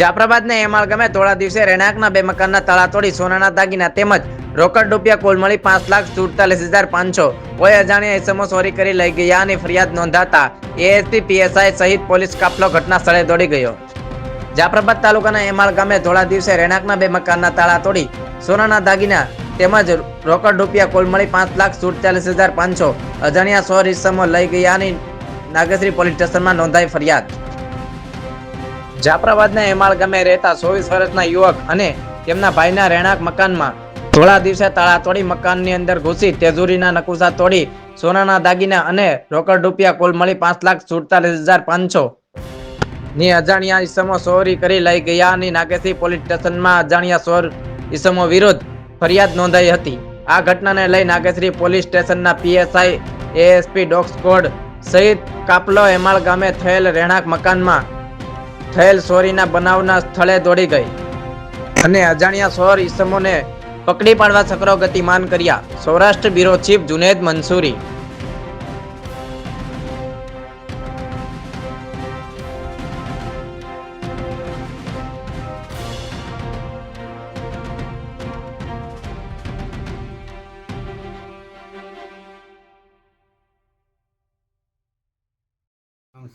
જાફરાબાદના એમાળ ગામે થોડા દિવસે રહેણાંકના બે મકાનના તાળા તોડી સોનાના દાગીના તેમજ રોકડ રૂપિયા કુલ મળી 5,47,500 કોઈ અજાણ્યા ઇસમો ચોરી કરી લઈ ગયાની ફરિયાદ નોંધાતા એએસપી પીએસઆઈ સહિત પોલીસ કાફલો ઘટના સ્થળે દોડી ગયો. જાફરાબાદ તાલુકાના એમાળ ગામે થોડા દિવસે રહેણાંકના બે મકાનના તાળા તોડી સોનાના દાગીના તેમજ રોકડ રૂપિયા કુલ મળી 5,47,500 અજાણ્યા 100 ઇસમો લઈ ગયાની નાગેશ્રી પોલીસ સ્ટેશનમાં નોંધાઈ ફરિયાદ. જાફરાબાદના એમાળ ગામે રહેતા 24 વર્ષના યુવક અને તેમના ભાઈના રહેણાંક મકાનમાં થોડા દિવસે તાળા તોડી મકાનની અંદર ઘૂસી તેજુરીના નકુશા તોડી સોનાના દાગીના અને રોકડ રૂપિયા કુલ મળી 5,47,500 ની અજાણ્યા ઇસમો ચોરી કરી લઈ ગયાની નાગેશ્રી પોલીસ સ્ટેશનમાં અજાણ્યા 100 ઇસમો વિરુદ્ધ ફરિયાદ નોંધાઈ હતી. આ ઘટનાને લઈ નાગેશ્રી પોલીસ સ્ટેશનના પીએસઆઈ એએસપી ડોગ સ્ક્વોડ સહિત કાફલો એમાળ ગામે થયેલ રહેણાંક મકાનમાં થયેલ ચોરીના બનાવના સ્થળે દોડી ગઈ અને અજાણ્યા 100 ઇસમોને પકડી પાડવા ચક્રો ગતિમાન કર્યા. Saurashtra bureau chief Junaid Mansuri.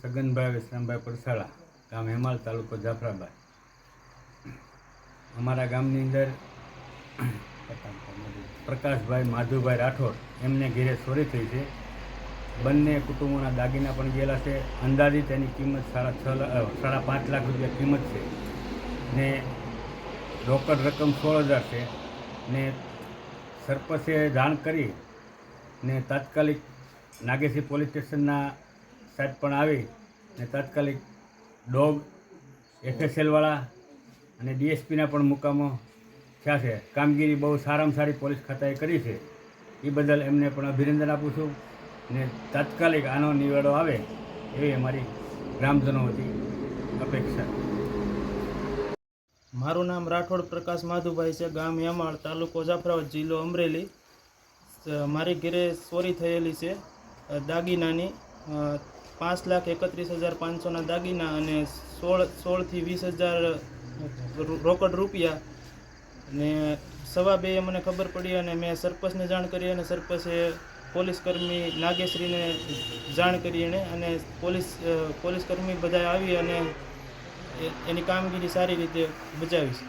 સગનભાઈ વિશ્રામભાઈ પરસાળા, ગામ હેમાળ, તાલુકો જાફરાબાદ. અમારા ગામની અંદર પ્રકાશભાઈ માધુભાઈ રાઠોડ એમને ઘેરે ચોરી થઈ છે. બંને કુટુંબોના દાગીના પણ ગયેલા છે. અંદાજિત એની કિંમત 5.5 લાખ રૂપિયા કિંમત છે ને રોકડ રકમ 16,000 છે ને સરપંચે જાણ કરી ને તાત્કાલિક નાગેશ્રી પોલીસ સ્ટેશનના સાહેબ પણ આવી ને તાત્કાલિક ડોગ એફએસએલવાળા અને ડીએસપીના પણ મુકામો થયા છે. કામગીરી બહુ સારામાં સારી પોલીસ ખાતાએ કરી છે. એ બદલ એમને પણ અભિનંદન આપું છું ને તાત્કાલિક આનો નિવેડો આવે એવી અમારી ગ્રામજનો વતી અપેક્ષા. મારું નામ રાઠોડ પ્રકાશ માધુભાઈ છે, ગામ હેમાળ, તાલુકો જાફરાબાદ, જિલ્લો અમરેલી. મારી ઘરે ચોરી થયેલી છે દાગીનાની 5,31,500ના દાગીના અને 16 થી 20,000 રોકડ રૂપિયા ને 2:15 મને ખબર પડી અને મેં સરપંચને જાણ કરી અને સરપંચે પોલીસકર્મી નાગેશ્રીને જાણ કરી અને પોલીસકર્મી બધા આવી અને એની કામગીરી સારી રીતે બજાવી છે.